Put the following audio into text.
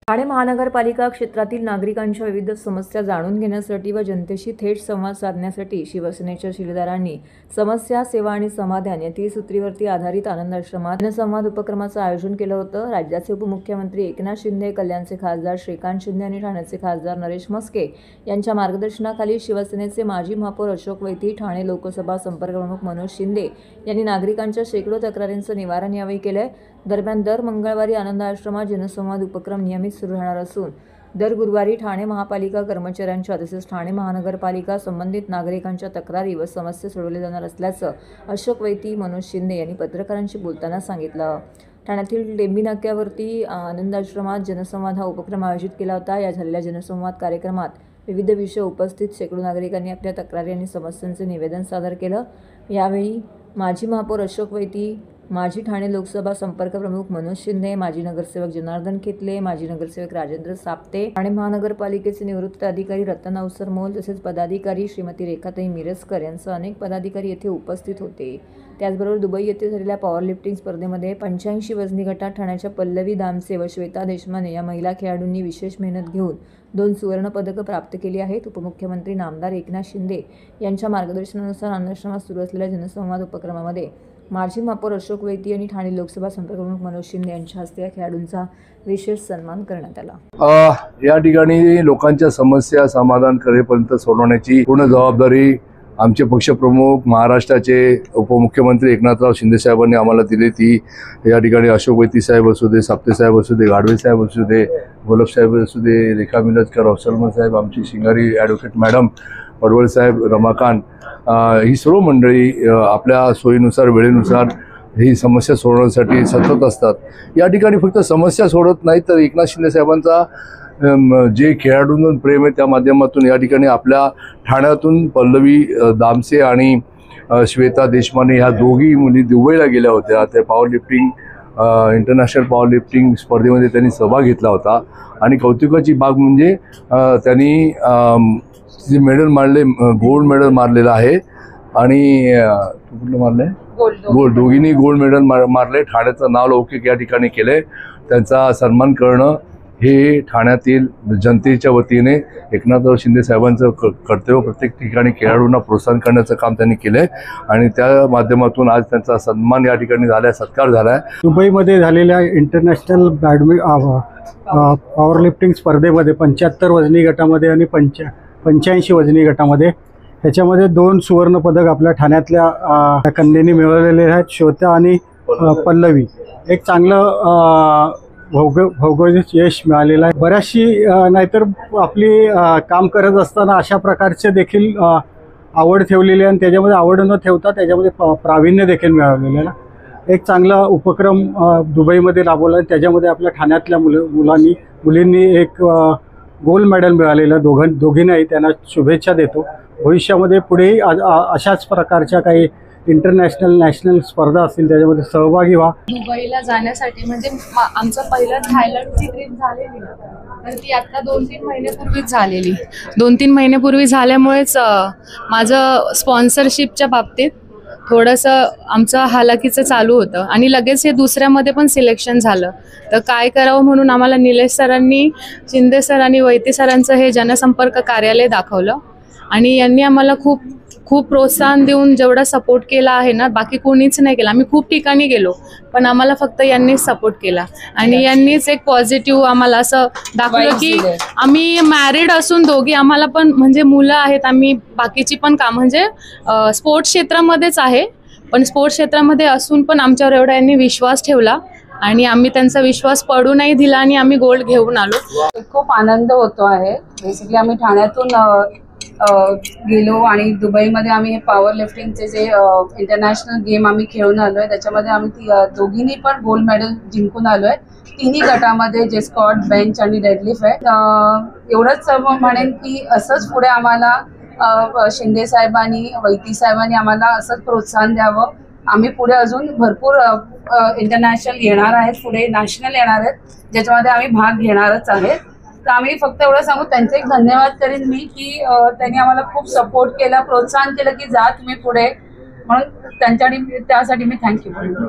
ठाणे महानगरपालिका क्षेत्रातील नागरिकांच्या विविध समस्या जाणून घेण्यासाठी व जनतेशी थेट संवाद साधण्यासाठी शिवसेनेच्या शिलेदारांनी समस्या, सेवा आणि समाधान या त्रिसूत्रीवरती आधारित आनंद आश्रमात जनसंवाद उपक्रमाचं आयोजन केलं होतं। राज्याचे उपमुख्यमंत्री एकनाथ शिंदे, कल्याणचे खासदार श्रीकांत शिंदे आणि ठाण्याचे खासदार नरेश म्हस्के यांच्या मार्गदर्शनाखाली शिवसेनेचे माजी महापौर अशोक वैती, ठाणे लोकसभा संपर्कप्रमुख मनोज शिंदे यांनी नागरिकांच्या शेकडो तक्रारींचं निवारण यावेळी केलंय। दरम्यान दर मंगळवारी आनंद आश्रमात जनसंवाद उपक्रम नियमित सुरू राहणार असून दर गुरुवारी ठाणे महापालिका कर्मचाऱ्यांच्या तसेच ठाणे महानगरपालिका संबंधित नागरिकांच्या तक्रारी व समस्या सोडवल्या जाणार असल्याचं अशोक वैती, मनोज शिंदे यांनी पत्रकारांशी बोलताना सांगितलं। ठाण्यातील टेंबी नाक्यावरती आनंद आश्रमात जनसंवाद हा उपक्रम आयोजित केला होता। या झालेल्या जनसंवाद कार्यक्रमात विविध विषय उपस्थित शेकडो नागरिकांनी आपल्या तक्रारी आणि समस्यांचे निवेदन सादर केलं। यावेळी माजी महापौर अशोक वैती, माजी ठाणे लोकसभा संपर्क प्रमुख मनोज शिंदे, माजी नगरसेवक जनार्दन खेतले, माजी नगरसेवक राजेंद्र साप्ते, ठाणे महानगरपालिकेचे निवृत्त अधिकारी रतन अवसरमोल तसेच पदाधिकारी श्रीमती रेखाताई मिरजकर यांसह अनेक पदाधिकारी येथे उपस्थित होते। त्याचबरोबर दुबई येथे झालेल्या पॉवर लिफ्टिंग स्पर्धेमध्ये 85 वजनी गटात ठाण्याच्या पल्लवी दामसे व श्वेता देशमाने या महिला खेळाडूंनी विशेष मेहनत घेऊन 2 सुवर्ण पदकं प्राप्त केली आहेत। उपमुख्यमंत्री नामदार एकनाथ शिंदे यांच्या मार्गदर्शनानुसार आनंदआश्रमात सुरू असलेल्या जनसंवाद उपक्रमामध्ये माजी महापौर अशोक वैती आणि ठाणे लोकसभा संपर्कप्रमुख मनोज शिंदे यांच्या हस्ते या खेळाडूंचा विशेष सन्मान करण्यात आला। या ठिकाणी लोकांच्या समस्या समाधान करेपर्यंत सोडवण्याची पूर्ण जबाबदारी आमचे पक्षप्रमुख महाराष्ट्राचे उपमुख्यमंत्री एकनाथराव शिंदे साहेबांनी आम्हाला दिली। ती या ठिकाणी अशोक वैती साहेब असू दे, साप्ते साहेब असू दे, गाडवे साहेब असू दे, गोलब साहेब असू दे, रेखा मिरजकर, अवसलमन साहेब, आमची शिंगारी ॲडव्होकेट मॅडम, पडवळ साहेब, रमाकांत, ही सर्व मंडळी आपल्या सोयीनुसार वेळेनुसार ही समस्या सोडवण्यासाठी सतत असतात। या ठिकाणी फक्त समस्या सोडत नाही तर एकनाथ शिंदे साहेबांचा जे खेळाडूंवर प्रेम आहे त्या माध्यमातून या ठिकाणी आपल्या ठाण्यातून पल्लवी दामसे आणि श्वेता देशमाने ह्या दोघी मुली दुबईला गेल्या होत्या। त्या power lifting international power lifting स्पर्धेमध्ये त्यांनी सहभाग घेतला होता आणि कौतुकाची बाब म्हणजे त्यांनी जे मेडल मारले, गोल्ड मेडल मारलेलं आहे आणि कुठलं मारलंय, गोल्ड, दोघींनी गोल्ड मेडल मारले। ठाण्याचं नाव लौकिक या ठिकाणी केलंय। त्यांचा सन्मान करणं हे ठाण्यातील जनतेच्या वतीने एकनाथराव शिंदे साहेबांचं कर्तव्य। प्रत्येक ठिकाणी खेळाडूंना प्रोत्साहन करण्याचं काम त्यांनी केलंय आणि त्या माध्यमातून आज त्यांचा सन्मान या ठिकाणी झालाय, सत्कार झालाय। दुबईमध्ये झालेल्या इंटरनॅशनल पॉवर लिफ्टिंग स्पर्धेमध्ये 75 वजनी गटामध्ये आणि 85 वजनी गटामध्ये ह्याच्यामध्ये 2 सुवर्ण पदक आपल्या ठाण्यातल्या कन्येने मिळवलेले आहेत, श्वेता आणि पल्लवी। एक चांगलं भौगोलिक यश मिळालेलं आहे। बऱ्याचशी नाहीतर आपली काम करत असताना अशा प्रकारचे देखील आवड ठेवलेली आहे आणि त्याच्यामध्ये आवड न ठेवता त्याच्यामध्ये प्रावीण्य देखील मिळवलेलं आहे। एक चांगला उपक्रम दुबईमध्ये राबवला आहे, त्याच्यामध्ये आपल्या ठाण्यातल्या मुलींनी एक गोल्ड मेडल मिळालेलं, दोघींनाही त्यांना शुभेच्छा देतो। भविष्यामध्ये पुढेही अशाच प्रकारच्या काही इंटरनॅशनल नॅशनल स्पर्धा असतील त्याच्यामध्ये सहभागी व्हा। दुबईला जाण्यासाठी म्हणजे आमचं पहिलं थायलंडची ट्रिप झालेली ना, तर ती आता 2-3 महिन्यापूर्वीच झालेली। 2-3 महिन्यापूर्वी झाल्यामुळेच माझं स्पॉन्सरशिपच्या बाबतीत थोडंसं आमचं हालाकीचं चालू होतं आणि लगेच हे दुसऱ्यामध्ये पण सिलेक्शन झालं। तर काय करावं म्हणून आम्हाला निलेश सरांनी, शिंदे सर आणि वैती सरांचं हे जनसंपर्क कार्यालय दाखवलं आणि यांनी आम्हाला खूप प्रोत्साहन देऊन जेवढा सपोर्ट केला आहे ना, बाकी कोणीच नाही केला। आम्ही खूप ठिकाणी गेलो पण आम्हाला फक्त यांनीच सपोर्ट केला आणि यांनीच एक पॉझिटिव्ह आम्हाला असं दाखवलं की आम्ही मॅरिड असून दोघी, आम्हाला पण म्हणजे मुलं आहेत, आम्ही बाकीची पण काम म्हणजे स्पोर्ट्स क्षेत्रामध्येच आहे पण स्पोर्ट्स क्षेत्रामध्ये असून पण आमच्यावर एवढा यांनी विश्वास ठेवला आणि आम्ही त्यांचा विश्वास पडू नाही दिला आणि आम्ही गोल्ड घेऊन आलो। खूप आनंद होतो आहे। बेसिकली आम्ही ठाण्यातून गेलो आणि दुबईमध्ये आम्ही पॉवर लिफ्टिंगचे जे इंटरनॅशनल गेम आम्ही खेळून आलो आहे त्याच्यामध्ये आम्ही दोघींनी पण गोल्ड मेडल जिंकून आलो आहे। 3ही गटामध्ये जे स्कॉट, बेंच आणि डेडलिफ्ट आहे। एवढंच म्हणेन की असंच पुढे आम्हाला शिंदे साहेबांनी, वैती साहेबांनी आम्हाला असंच प्रोत्साहन द्यावं। आम्ही पुढे अजून भरपूर इंटरनॅशनल येणार आहेत, पुढे नॅशनल येणार आहेत ज्याच्यामध्ये आम्ही भाग घेणारच आहेत। तर आम्ही फक्त एवढं सांगू, त्यांचे एक धन्यवाद करेन मी की त्यांनी आम्हाला खूप सपोर्ट केला, प्रोत्साहन केलं की जा तुम्ही पुढे, म्हणून त्यासाठी मी थँक्यू बोलतो।